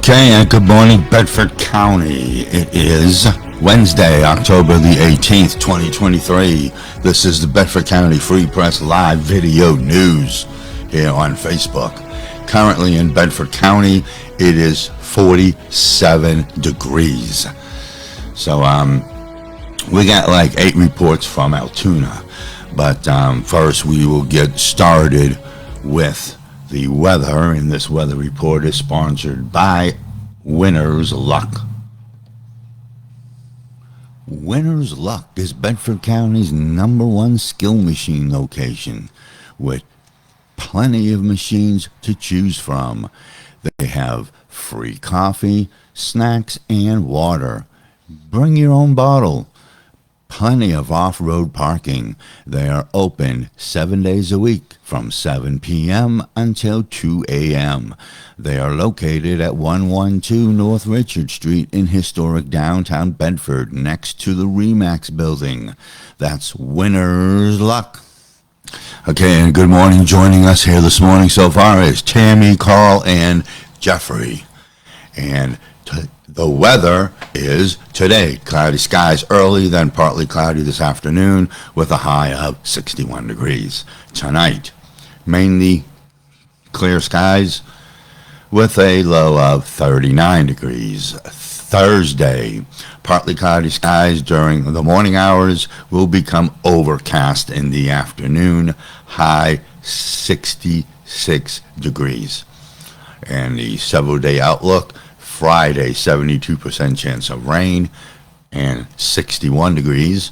Okay, and good morning, Bedford County. It is Wednesday, October the 18th, 2023. This is the Bedford County Free Press Live Video News here on Facebook. Currently in Bedford County, it is 47 degrees. So, we got like 8 reports from Altoona. But first, we will get started with the weather, and this weather report is sponsored by Winner's Luck. Winner's Luck is Bedford County's #1 skill machine location, with plenty of machines to choose from. They have free coffee, snacks, and water. Bring your own bottle. Plenty of off-road parking. They are open 7 days a week from 7 p.m. until 2 a.m. They are located at 112 North Richard Street in historic downtown Bedford, next to the Remax building. That's Winner's Luck. Okay, and good morning. Joining us here this morning so far is Tammy, Carl, and Jeffrey. And the weather is today cloudy skies early, then partly cloudy this afternoon with a high of 61 degrees. Tonight, mainly clear skies with a low of 39 degrees. Thursday, partly cloudy skies during the morning hours will become overcast in the afternoon, high 66 degrees. And the several-day outlook: Friday, 72% chance of rain and 61 degrees.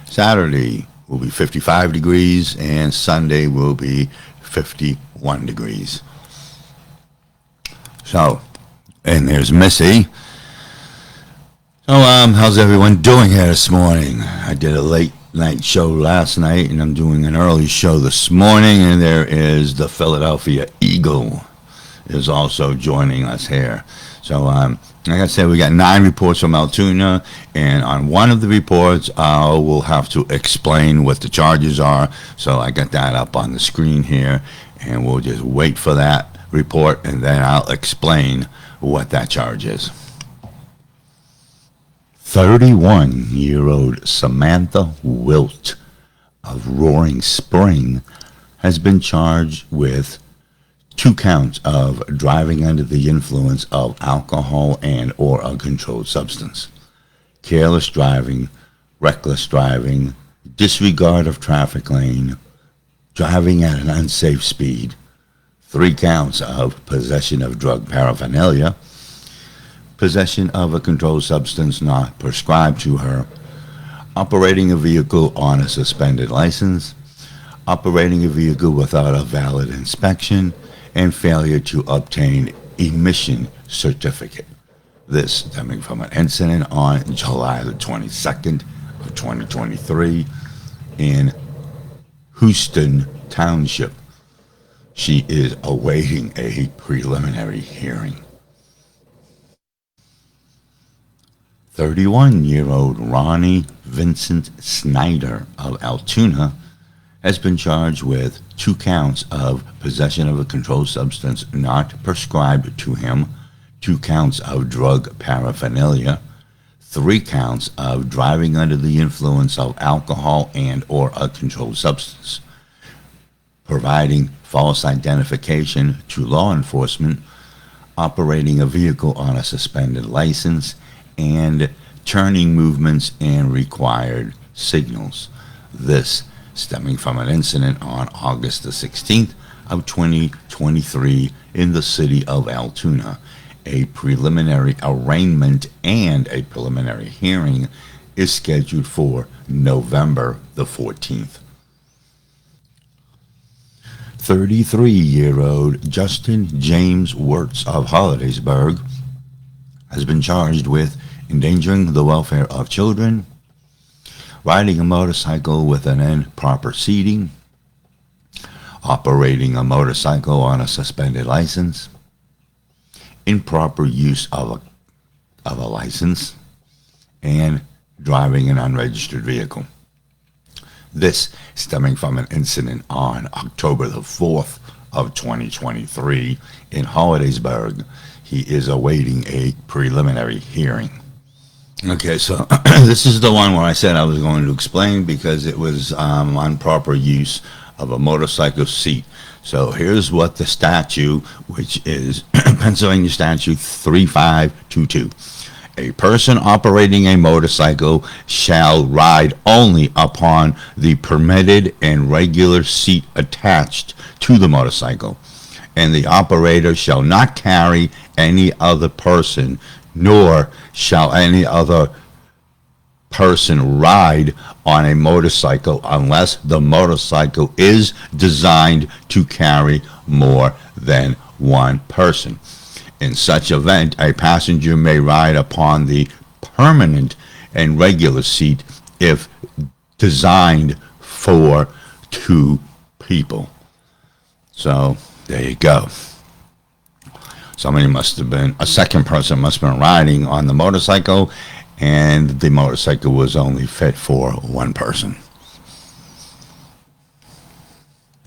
Saturday will be 55 degrees, and Sunday will be 51 degrees. So, and there's Missy. So, how's everyone doing here this morning? I did a late night show last night, and I'm doing an early show this morning, and there is the Philadelphia Eagle is also joining us here. So, like I said, we got 9 reports from Altoona, and on one of the reports, we'll have to explain what the charges are. So I got that up on the screen here, and we'll just wait for that report, and then I'll explain what that charge is. 31-year-old Samantha Wilt of Roaring Spring has been charged with 2 counts of driving under the influence of alcohol and or a controlled substance, careless driving, reckless driving, disregard of traffic lane, driving at an unsafe speed, 3 counts of possession of drug paraphernalia, possession of a controlled substance not prescribed to her, operating a vehicle on a suspended license, operating a vehicle without a valid inspection, and failure to obtain emission certificate. This stemming from an incident on July the 22nd of 2023 in Houston Township. She is awaiting a preliminary hearing. 31-year-old Ronnie Vincent Snyder of Altoona has been charged with 2 counts of possession of a controlled substance not prescribed to him, 2 counts of drug paraphernalia, 3 counts of driving under the influence of alcohol and or a controlled substance, providing false identification to law enforcement, operating a vehicle on a suspended license, and turning movements and required signals. This stemming from an incident on August the 16th of 2023 in the city of Altoona. A preliminary arraignment and a preliminary hearing is scheduled for November the 14th. 33-year-old Justin James Wirtz of Hollidaysburg has been charged with endangering the welfare of children, riding a motorcycle with an improper seating, operating a motorcycle on a suspended license, improper use of a license, and driving an unregistered vehicle. This stemming from an incident on October the 4th of 2023 in Hollidaysburg. He is awaiting a preliminary hearing. Okay, so this is the one where I said I was going to explain because it was improper use of a motorcycle seat. So here's what the statute, which is Pennsylvania Statute 3522. A person operating a motorcycle shall ride only upon the permitted and regular seat attached to the motorcycle, and the operator shall not carry any other person, nor shall any other person ride on a motorcycle unless the motorcycle is designed to carry more than one person. In such event, a passenger may ride upon the permanent and regular seat if designed for two people. So there you go. A second person must have been riding on the motorcycle, and the motorcycle was only fit for one person.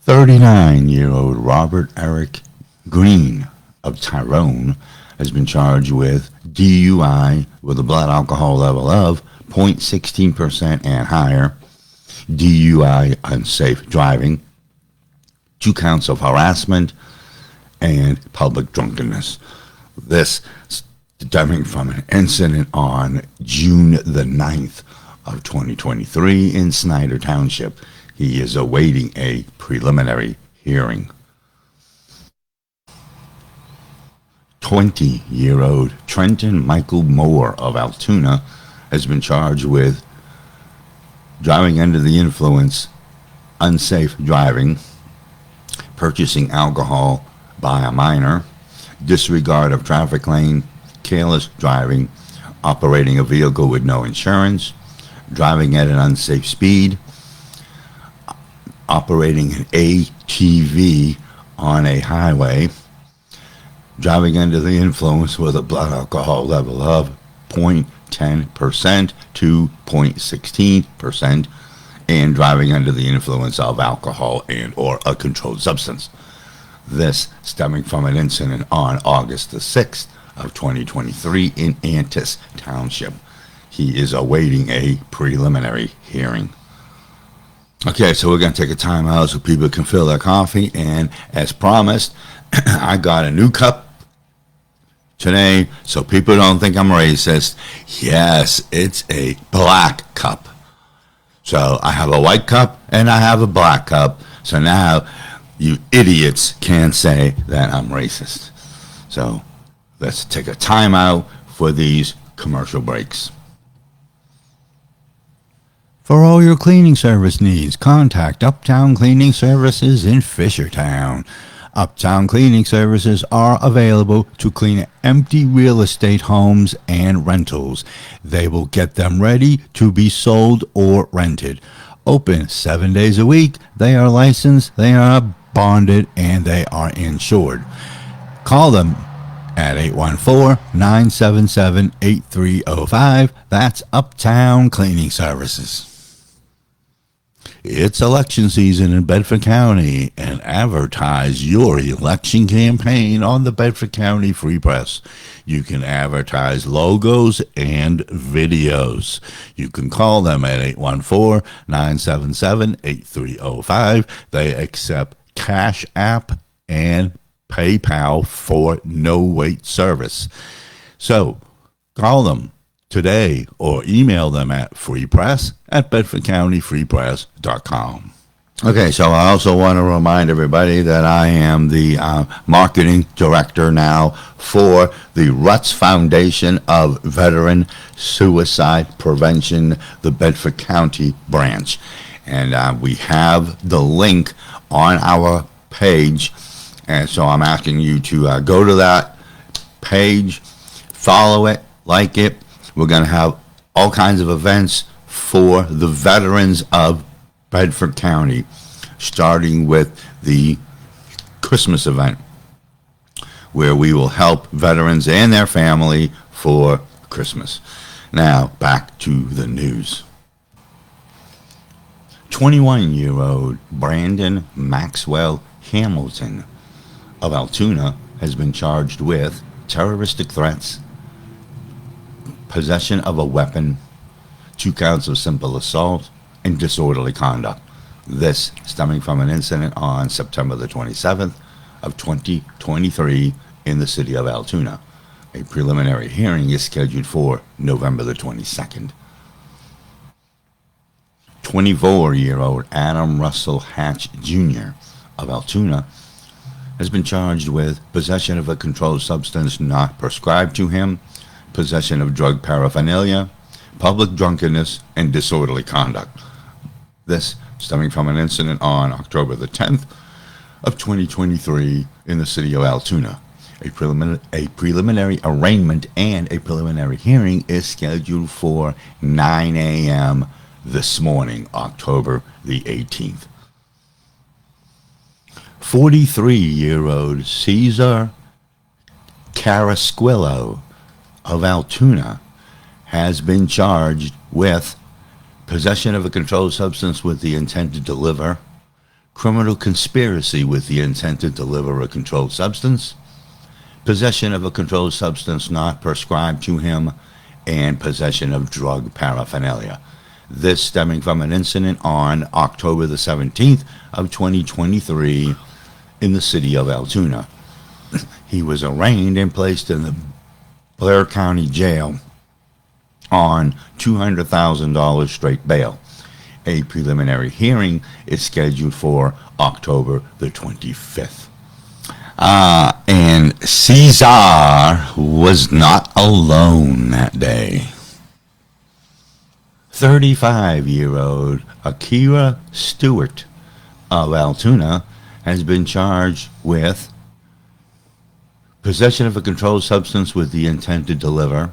39-year-old Robert Eric Green of Tyrone has been charged with DUI with a blood alcohol level of 0.16% and higher, DUI unsafe driving, 2 counts of harassment, and public drunkenness. This stemming from an incident on June the 9th of 2023 in Snyder Township. He is awaiting a preliminary hearing. 20-year-old Trenton Michael Moore of Altoona has been charged with driving under the influence, unsafe driving, purchasing alcohol by a minor, disregard of traffic lane, careless driving, operating a vehicle with no insurance, driving at an unsafe speed, operating an ATV on a highway, driving under the influence with a blood alcohol level of 0.10% to 0.16%, and driving under the influence of alcohol and or a controlled substance. This stemming from an incident on August the 6th of 2023 in Antis Township. He is awaiting a preliminary hearing. Okay, so we're going to take a time out so people can fill their coffee, and as promised, I got a new cup today, so people don't think I'm racist. Yes, it's a black cup. So I have a white cup and I have a black cup. So now you idiots can't say that I'm racist. So let's take a time out for these commercial breaks. For all your cleaning service needs, contact Uptown Cleaning Services in Fishertown. Uptown Cleaning Services are available to clean empty real estate homes and rentals. They will get them ready to be sold or rented. Open 7 days a week. They are licensed, they are bonded, and they are insured. Call them at 814-977-8305. That's Uptown Cleaning Services. It's election season in Bedford County, and advertise your election campaign on the Bedford County Free Press. You can advertise logos and videos. You can call them at 814-977-8305. They accept Cash App and PayPal for no-wait service. So call them today or email them at freepress@bedfordcountyfreepress.com. Okay, so I also want to remind everybody that I am the marketing director now for the Ruts Foundation of Veteran Suicide Prevention, the Bedford County branch. And we have the link on our page. And so I'm asking you to go to that page, follow it, like it. We're going to have all kinds of events for the veterans of Bedford County, starting with the Christmas event, where we will help veterans and their family for Christmas. Now, back to the news. 21-year-old Brandon Maxwell Hamilton of Altoona has been charged with terroristic threats, possession of a weapon, 2 counts of simple assault, and disorderly conduct. This stemming from an incident on September the 27th of 2023 in the city of Altoona. A preliminary hearing is scheduled for November the 22nd. 24-year-old Adam Russell Hatch Jr. of Altoona has been charged with possession of a controlled substance not prescribed to him, possession of drug paraphernalia, public drunkenness, and disorderly conduct. This stemming from an incident on October the 10th of 2023 in the city of Altoona. A preliminary arraignment and a preliminary hearing is scheduled for 9 a.m. this morning, October the 18th. 43-year-old Cesar Carrasquillo of Altoona has been charged with possession of a controlled substance with the intent to deliver, criminal conspiracy with the intent to deliver a controlled substance, possession of a controlled substance not prescribed to him, and possession of drug paraphernalia. This stemming from an incident on October the 17th of 2023 in the city of Altoona. He was arraigned and placed in the Blair County Jail on $200,000 straight bail. A preliminary hearing is scheduled for October the 25th. And Cesar was not alone that day. 35-year-old Akira Stewart of Altoona has been charged with possession of a controlled substance with the intent to deliver,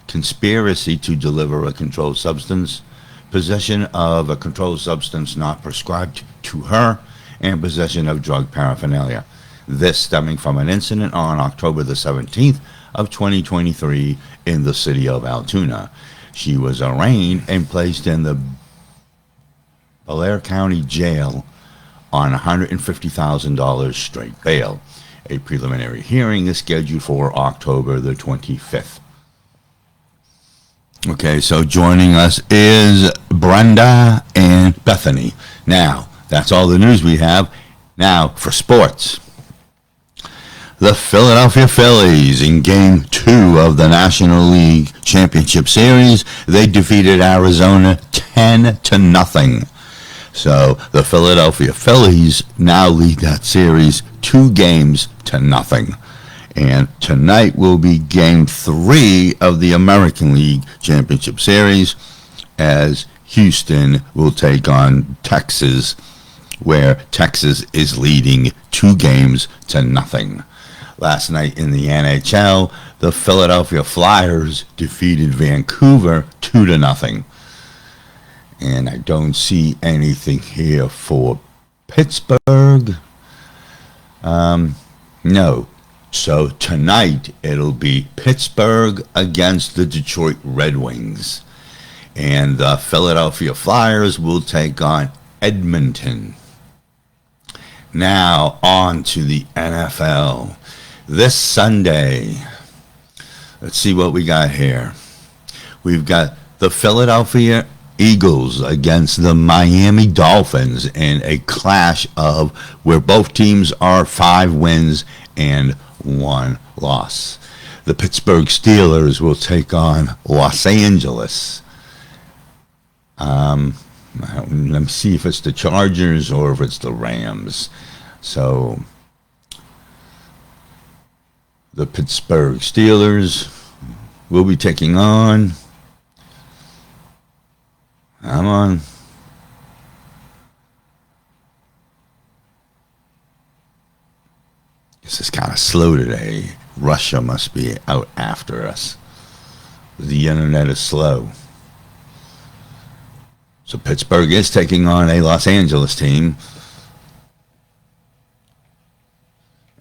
conspiracy to deliver a controlled substance, possession of a controlled substance not prescribed to her, and possession of drug paraphernalia. This stemming from an incident on October the 17th of 2023 in the city of Altoona. She was arraigned and placed in the Blair County Jail on $150,000 straight bail. A preliminary hearing is scheduled for October the 25th. Okay, so joining us is Brenda and Bethany. Now, that's all the news we have. Now, for sports. The Philadelphia Phillies in Game 2 of the National League Championship Series, they defeated Arizona 10-0. So the Philadelphia Phillies now lead that series 2-0. And tonight will be Game 3 of the American League Championship Series as Houston will take on Texas, where Texas is leading 2-0. Last night in the NHL, the Philadelphia Flyers defeated Vancouver 2-0. And I don't see anything here for Pittsburgh. No. So tonight it'll be Pittsburgh against the Detroit Red Wings. And the Philadelphia Flyers will take on Edmonton. Now on to the NFL. This Sunday, let's see what we got here. We've got the Philadelphia Eagles against the Miami Dolphins in a clash of where both teams are 5 wins and 1 loss. The Pittsburgh Steelers will take on Los Angeles. Let me see if it's the Chargers or if it's the Rams. So the Pittsburgh Steelers will be taking on. I'm on. This is kind of slow today. Russia must be out after us. The internet is slow. So Pittsburgh is taking on a Los Angeles team.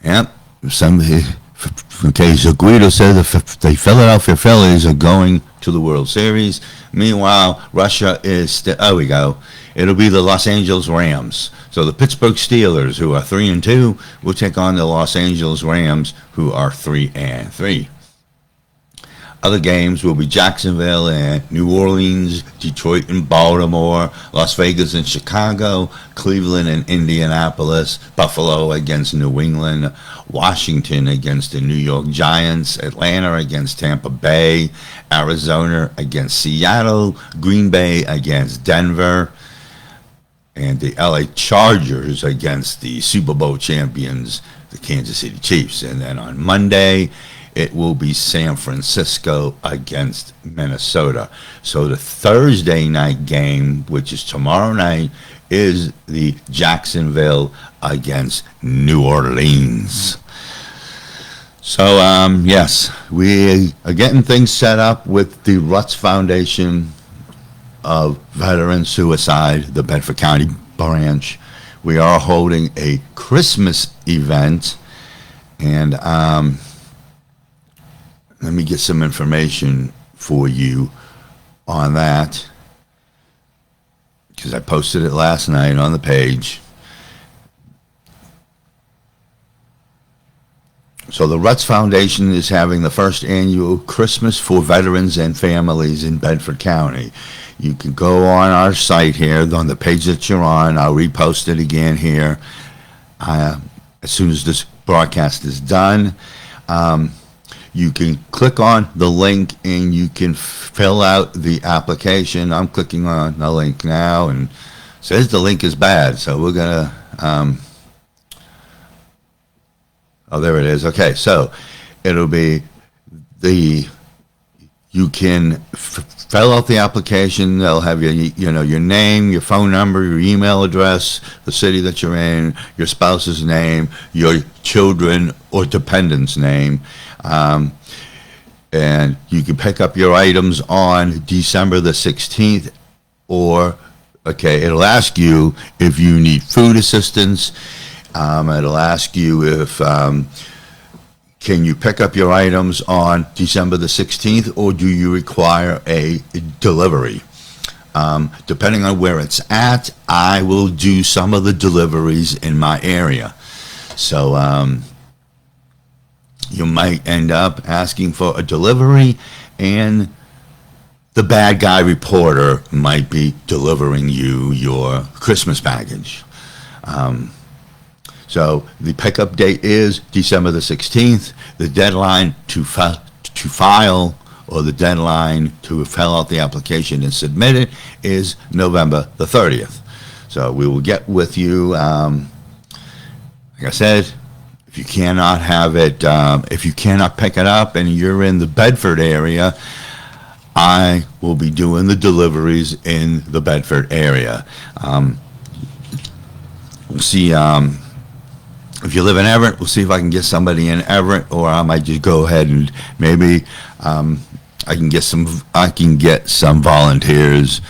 Yep. Okay, so Guido said the Philadelphia Phillies are going to the World Series. Meanwhile, Russia is still, oh, we go. it'll be the Los Angeles Rams. So the Pittsburgh Steelers, who are 3-2, will take on the Los Angeles Rams, who are 3-3. Other games will be Jacksonville and New Orleans, Detroit and Baltimore, Las Vegas and Chicago, Cleveland and Indianapolis, Buffalo against New England, Washington against the New York Giants, Atlanta against Tampa Bay, Arizona against Seattle, Green Bay against Denver, and the LA Chargers against the Super Bowl champions, the Kansas City Chiefs. And then on Monday, it will be San Francisco against Minnesota. So the Thursday night game, which is tomorrow night, is the Jacksonville against New Orleans. So, yes, we are getting things set up with the Rutz Foundation of Veteran Suicide, the Bedford County branch. We are holding a Christmas event, and let me get some information for you on that, because I posted it last night on the page. So the Rutz Foundation is having the first annual Christmas for Veterans and Families in Bedford County. You can go on our site here, on the page that you're on. I'll repost it again here as soon as this broadcast is done. You can click on the link and you can fill out the application. I'm clicking on the link now, and it says the link is bad, so we're going to... oh, there it is. Okay, so it'll be you can fill out the application. They'll have your name, your phone number, your email address, the city that you're in, your spouse's name, your children or dependent's name. And you can pick up your items on December the 16th, or, it'll ask you if you need food assistance. It'll ask you if, can you pick up your items on December the 16th, or do you require a delivery? Depending on where it's at, I will do some of the deliveries in my area. So, you might end up asking for a delivery, and the bad guy reporter might be delivering you your Christmas package. So the pickup date is December the 16th. The deadline to file, or the deadline to fill out the application and submit it, is November the 30th. So we will get with you. Like I said, if you cannot have it, if you cannot pick it up and you're in the Bedford area, I will be doing the deliveries in the Bedford area. We'll see. If you live in Everett, we'll see if I can get somebody in Everett, or I might just go ahead and maybe I can get some volunteers.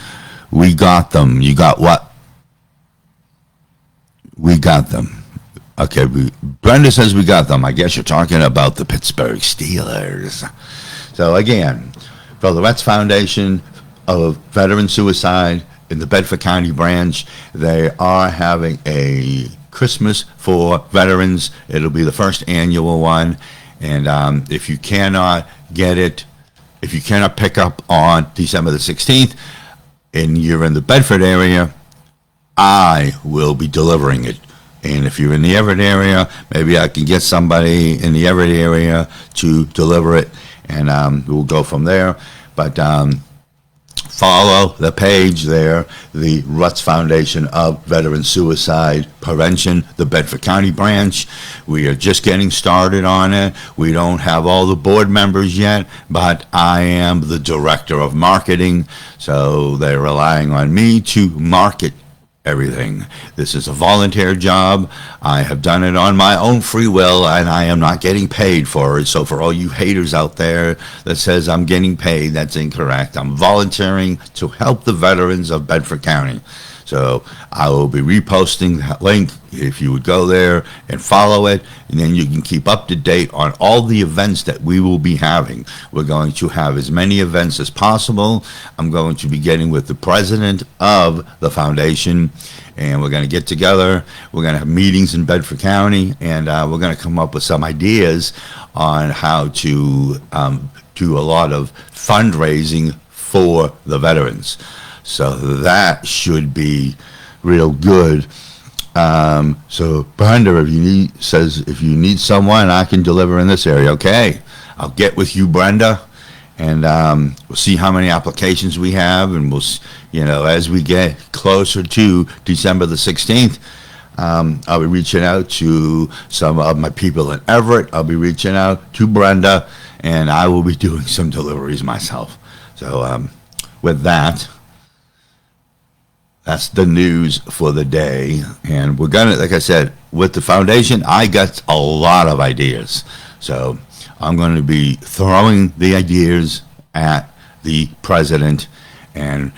We got them. You got what? We got them. Okay, Brenda says we got them. I guess you're talking about the Pittsburgh Steelers. So again, for the Rutz Foundation of Veteran Suicide in the Bedford County branch, they are having a Christmas for veterans. It'll be the first annual one, and if you cannot get it, if you cannot pick up on December the 16th and you're in the Bedford area, I will be delivering it. And if you're in the Everett area, maybe I can get somebody in the Everett area to deliver it, and we'll go from there. But follow the page there, the Rutz Foundation of Veteran Suicide Prevention, the Bedford County branch. We are just getting started on it. We don't have all the board members yet, but I am the director of marketing, so they're relying on me to market everything. This is a volunteer job. I have done it on my own free will, and I am not getting paid for it. So for all you haters out there that says I'm getting paid, that's incorrect. I'm volunteering to help the veterans of Bedford County. So So I will be reposting that link if you would go there and follow it, and then you can keep up to date on all the events that we will be having. We're going to have as many events as possible. I'm going to be getting with the president of the foundation, and we're going to get together. We're going to have meetings in Bedford County, and we're going to come up with some ideas on how to do a lot of fundraising for the veterans. So that should be real good. So Brenda, if you need someone, I can deliver in this area. Okay, I'll get with you, Brenda, and we'll see how many applications we have, and as we get closer to December the 16th, I'll be reaching out to some of my people in Everett. I'll be reaching out to Brenda, and I will be doing some deliveries myself. So with that, that's the news for the day. And we're going to, like I said, with the foundation, I got a lot of ideas. So I'm going to be throwing the ideas at the president, and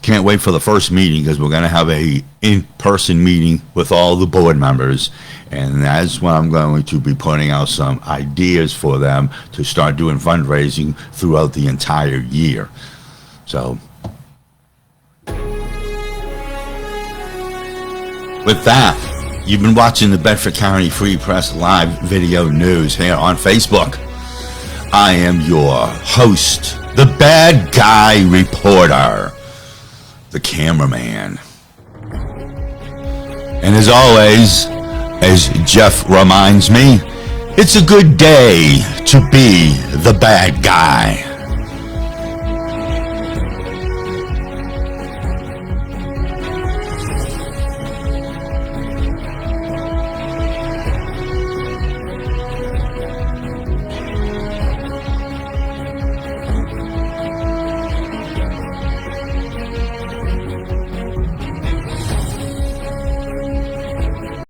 can't wait for the first meeting, because we're going to have a in-person meeting with all the board members. And that's when I'm going to be putting out some ideas for them to start doing fundraising throughout the entire year. So with that, you've been watching the Bedford County Free Press live video news here on Facebook. I am your host, the bad guy reporter, the cameraman. And as always, as Jeff reminds me, it's a good day to be the bad guy.